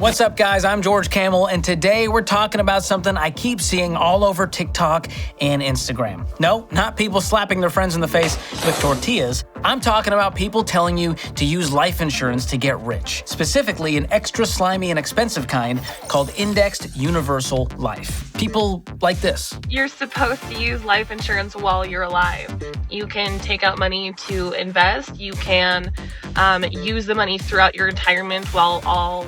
What's up, guys? I'm George Kamel, and today we're talking about something I keep seeing all over TikTok and Instagram. No, not people slapping their friends in the face with tortillas. I'm talking about people telling you to use life insurance to get rich, specifically an extra slimy and expensive kind called indexed universal life. People like this. You're supposed to use life insurance while you're alive. You can take out money to invest. You can use the money throughout your retirement while all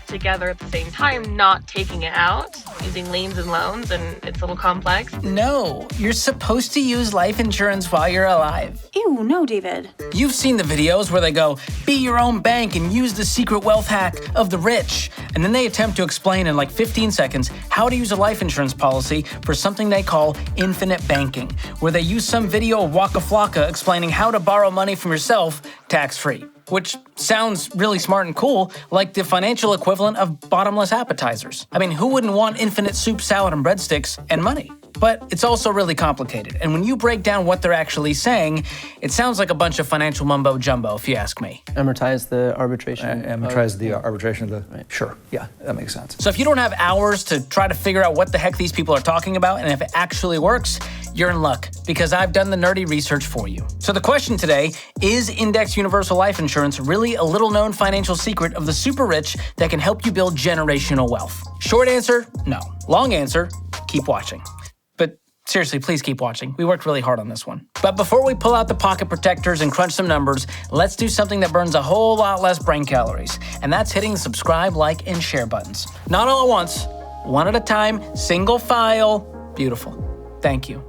together at the same time, not taking it out, using liens and loans, and it's a little complex. No, you're supposed to use life insurance while you're alive. Ew, no, David. You've seen the videos where they go, be your own bank and use the secret wealth hack of the rich. And then they attempt to explain in like 15 seconds how to use a life insurance policy for something they call infinite banking, where they use some video of Waka Flocka explaining how to borrow money from yourself tax-free. Which sounds really smart and cool, like the financial equivalent of bottomless appetizers. I mean, who wouldn't want infinite soup, salad, and breadsticks and money? But it's also really complicated, and when you break down what they're actually saying, it sounds like a bunch of financial mumbo-jumbo, if you ask me. Amortize the arbitration. Amortize the arbitration of the... Right. Sure, yeah, that makes sense. So if you don't have hours to try to figure out what the heck these people are talking about, and if it actually works, you're in luck, because I've done the nerdy research for you. So the question today, is indexed universal life insurance really a little-known financial secret of the super rich that can help you build generational wealth? Short answer, no. Long answer, keep watching. But seriously, please keep watching. We worked really hard on this one. But before we pull out the pocket protectors and crunch some numbers, let's do something that burns a whole lot less brain calories. And that's hitting the subscribe, like, and share buttons. Not all at once, one at a time, single file. Beautiful. Thank you.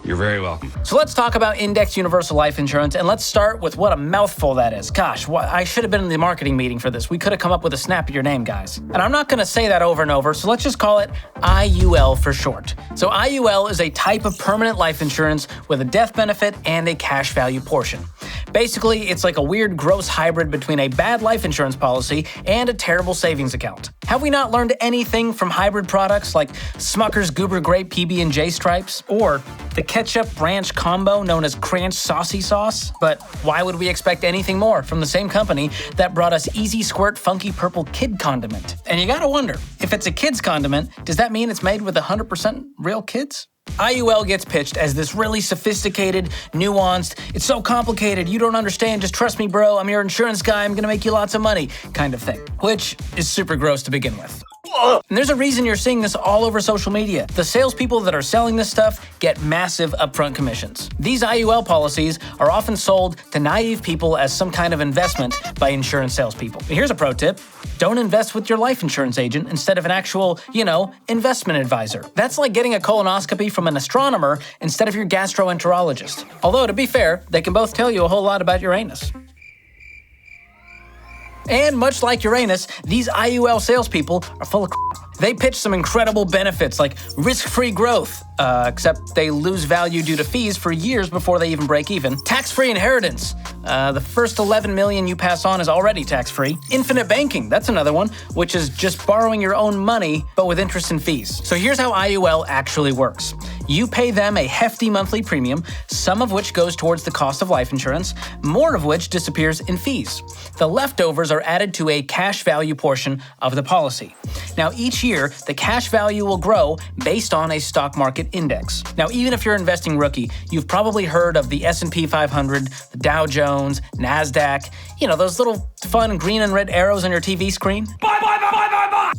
You're very welcome. So let's talk about indexed universal life insurance, and let's start with what a mouthful that is. Gosh, I should have been in the marketing meeting for this. We could have come up with a snappier name, guys. And I'm not gonna say that over and over, so let's just call it IUL for short. So IUL is a type of permanent life insurance with a death benefit and a cash value portion. Basically, it's like a weird, gross hybrid between a bad life insurance policy and a terrible savings account. Have we not learned anything from hybrid products like Smucker's Goober Grape PB&J Stripes? Or the ketchup ranch combo known as Cranch Saucy Sauce? But why would we expect anything more from the same company that brought us Easy Squirt Funky Purple Kid Condiment? And you gotta wonder, if it's a kid's condiment, does that mean it's made with 100% real kids? IUL gets pitched as this really sophisticated, nuanced, it's so complicated, you don't understand, just trust me, bro, I'm your insurance guy, I'm gonna make you lots of money, kind of thing, which is super gross to begin with. And there's a reason you're seeing this all over social media. The salespeople that are selling this stuff get massive upfront commissions. These IUL policies are often sold to naive people as some kind of investment by insurance salespeople. But here's a pro tip. Don't invest with your life insurance agent instead of an actual, investment advisor. That's like getting a colonoscopy from an astronomer instead of your gastroenterologist. Although, to be fair, they can both tell you a whole lot about Uranus. And much like Uranus, these IUL salespeople are full of crap. They pitch some incredible benefits like risk-free growth, except they lose value due to fees for years before they even break even. Tax-free inheritance. The first 11 million you pass on is already tax-free. Infinite banking, that's another one, which is just borrowing your own money, but with interest and fees. So here's how IUL actually works. You pay them a hefty monthly premium, some of which goes towards the cost of life insurance, more of which disappears in fees. The leftovers are added to a cash value portion of the policy. Now, each year, the cash value will grow based on a stock market index. Now, even if you're investing rookie, you've probably heard of the S&P 500, the Dow Jones, NASDAQ, those little fun green and red arrows on your TV screen. Buy!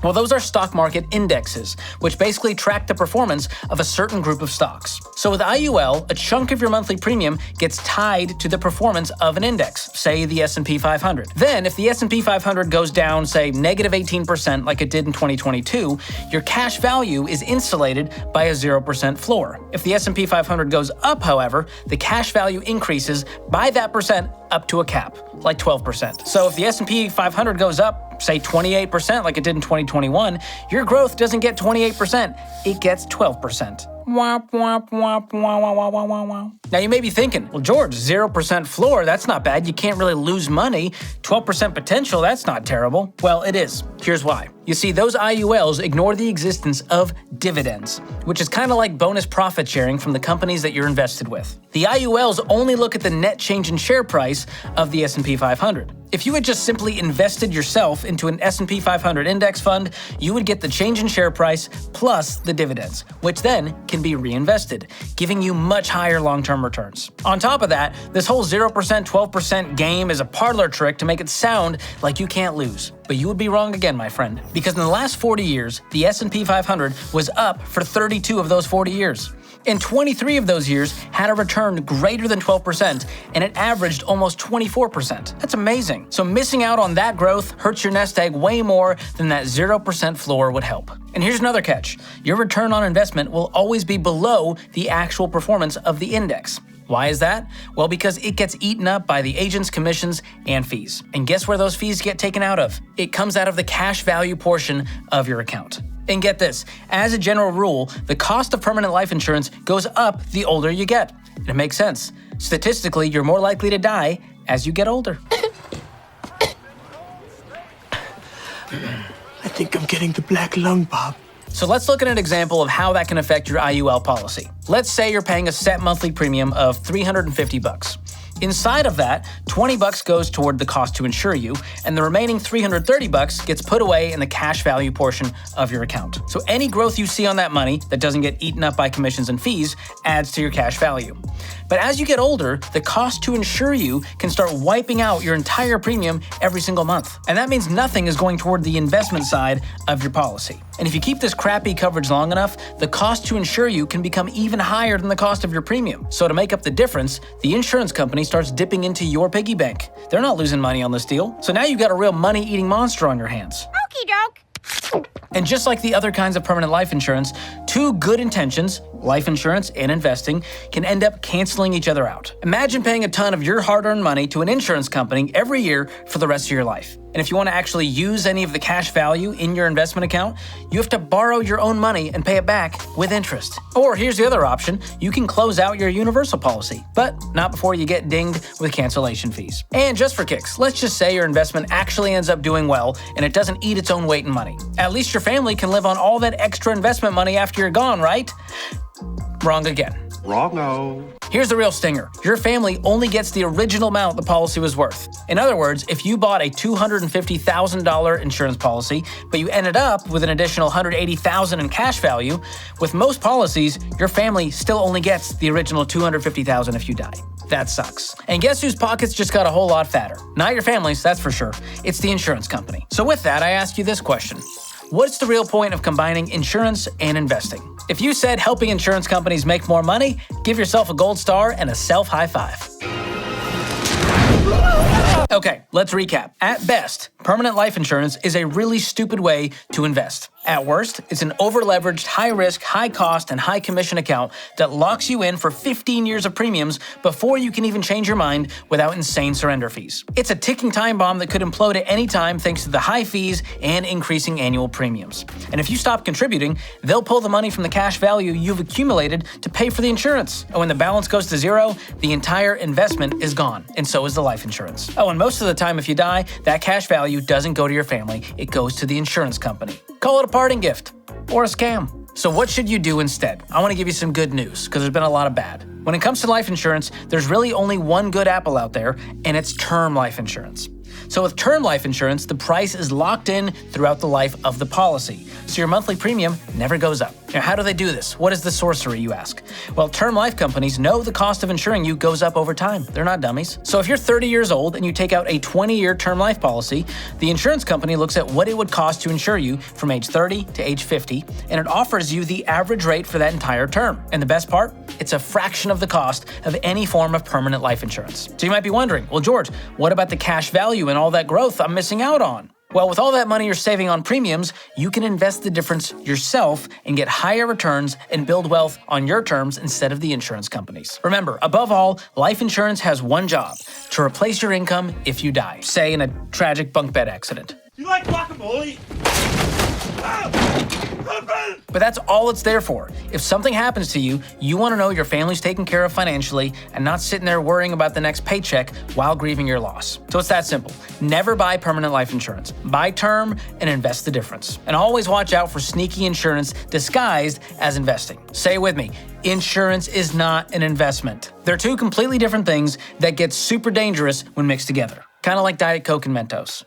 Well, those are stock market indexes, which basically track the performance of a certain group of stocks. So with IUL, a chunk of your monthly premium gets tied to the performance of an index, say the S&P 500. Then, if the S&P 500 goes down, say, negative 18% like it did in 2022, your cash value is insulated by a 0% floor. If the S&P 500 goes up, however, the cash value increases by that percent up to a cap, like 12%. So if the S&P 500 goes up, say 28% like it did in 2021, your growth doesn't get 28%, it gets 12%. Womp, womp, womp, wah, wah, wah, wah, wah, wah. Now you may be thinking, well, George, 0% floor, that's not bad. You can't really lose money. 12% potential, that's not terrible. Well, it is. Here's why. You see, those IULs ignore the existence of dividends, which is kind of like bonus profit sharing from the companies that you're invested with. The IULs only look at the net change in share price of the S&P 500. If you had just simply invested yourself into an S&P 500 index fund, you would get the change in share price plus the dividends, which then can be reinvested, giving you much higher long-term returns. On top of that, this whole 0%, 12% game is a parlor trick to make it sound like you can't lose. But you would be wrong again, my friend, because in the last 40 years, the S&P 500 was up for 32 of those 40 years. And 23 of those years had a return greater than 12%, and it averaged almost 24%. That's amazing. So missing out on that growth hurts your nest egg way more than that 0% floor would help. And here's another catch. Your return on investment will always be below the actual performance of the index. Why is that? Well, because it gets eaten up by the agent's commissions and fees. And guess where those fees get taken out of? It comes out of the cash value portion of your account. And get this, as a general rule, the cost of permanent life insurance goes up the older you get. And it makes sense. Statistically, you're more likely to die as you get older. I think I'm getting the black lung, Bob. So let's look at an example of how that can affect your IUL policy. Let's say you're paying a set monthly premium of $350. Inside of that, $20 goes toward the cost to insure you, and the remaining $330 gets put away in the cash value portion of your account. So any growth you see on that money that doesn't get eaten up by commissions and fees adds to your cash value. But as you get older, the cost to insure you can start wiping out your entire premium every single month. And that means nothing is going toward the investment side of your policy. And if you keep this crappy coverage long enough, the cost to insure you can become even higher than the cost of your premium. So to make up the difference, the insurance company starts dipping into your piggy bank. They're not losing money on this deal. So now you've got a real money-eating monster on your hands. Okey doke. And just like the other kinds of permanent life insurance, two good intentions, life insurance and investing, can end up canceling each other out. Imagine paying a ton of your hard-earned money to an insurance company every year for the rest of your life. And if you want to actually use any of the cash value in your investment account, you have to borrow your own money and pay it back with interest. Or here's the other option, you can close out your universal policy, but not before you get dinged with cancellation fees. And just for kicks, let's just say your investment actually ends up doing well and it doesn't eat its own weight in money. At least your family can live on all that extra investment money after you're gone, right? Wrong again. Wrong-o. Here's the real stinger. Your family only gets the original amount the policy was worth. In other words, if you bought a $250,000 insurance policy, but you ended up with an additional $180,000 in cash value, with most policies, your family still only gets the original $250,000 if you die. That sucks. And guess whose pockets just got a whole lot fatter? Not your family's, that's for sure. It's the insurance company. So with that, I ask you this question. What's the real point of combining insurance and investing? If you said helping insurance companies make more money, give yourself a gold star and a self-high five. Okay, let's recap. At best, permanent life insurance is a really stupid way to invest. At worst, it's an over-leveraged, high-risk, high-cost, and high-commission account that locks you in for 15 years of premiums before you can even change your mind without insane surrender fees. It's a ticking time bomb that could implode at any time thanks to the high fees and increasing annual premiums. And if you stop contributing, they'll pull the money from the cash value you've accumulated to pay for the insurance. And when the balance goes to zero, the entire investment is gone, and so is the life insurance. Oh, and most of the time if you die, that cash value doesn't go to your family, it goes to the insurance company. Call it a parting gift or a scam. So what should you do instead? I want to give you some good news because there's been a lot of bad. When it comes to life insurance, there's really only one good apple out there, and it's term life insurance. So with term life insurance, the price is locked in throughout the life of the policy, so your monthly premium never goes up. Now, how do they do this? What is the sorcery, you ask? Well, term life companies know the cost of insuring you goes up over time. They're not dummies. So if you're 30 years old and you take out a 20-year term life policy, the insurance company looks at what it would cost to insure you from age 30 to age 50, and it offers you the average rate for that entire term. And the best part? It's a fraction of the cost of any form of permanent life insurance. So you might be wondering, well, George, what about the cash value and all that growth I'm missing out on? Well, with all that money you're saving on premiums, you can invest the difference yourself and get higher returns and build wealth on your terms instead of the insurance companies. Remember, above all, life insurance has one job: to replace your income if you die, say in a tragic bunk bed accident. You like guacamole? But that's all it's there for. If something happens to you, you want to know your family's taken care of financially and not sitting there worrying about the next paycheck while grieving your loss. So it's that simple. Never buy permanent life insurance. Buy term and invest the difference. And always watch out for sneaky insurance disguised as investing. Say it with me. Insurance is not an investment. They're two completely different things that get super dangerous when mixed together. Kind of like Diet Coke and Mentos.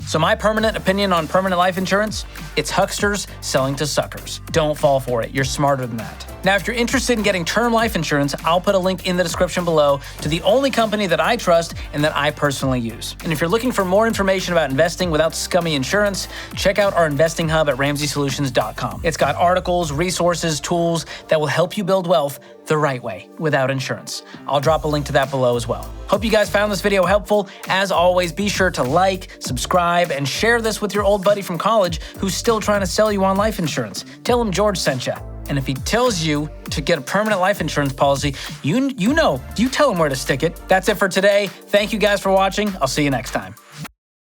So my permanent opinion on permanent life insurance, it's hucksters selling to suckers. Don't fall for it. You're smarter than that. Now, if you're interested in getting term life insurance, I'll put a link in the description below to the only company that I trust and that I personally use. And if you're looking for more information about investing without scummy insurance, check out our investing hub at ramseysolutions.com. It's got articles, resources, tools that will help you build wealth the right way, without insurance. I'll drop a link to that below as well. Hope you guys found this video helpful. As always, be sure to like, subscribe, and share this with your old buddy from college who's still trying to sell you on life insurance. Tell him George sent you. And if he tells you to get a permanent life insurance policy, you tell him where to stick it. That's it for today. Thank you guys for watching. I'll see you next time.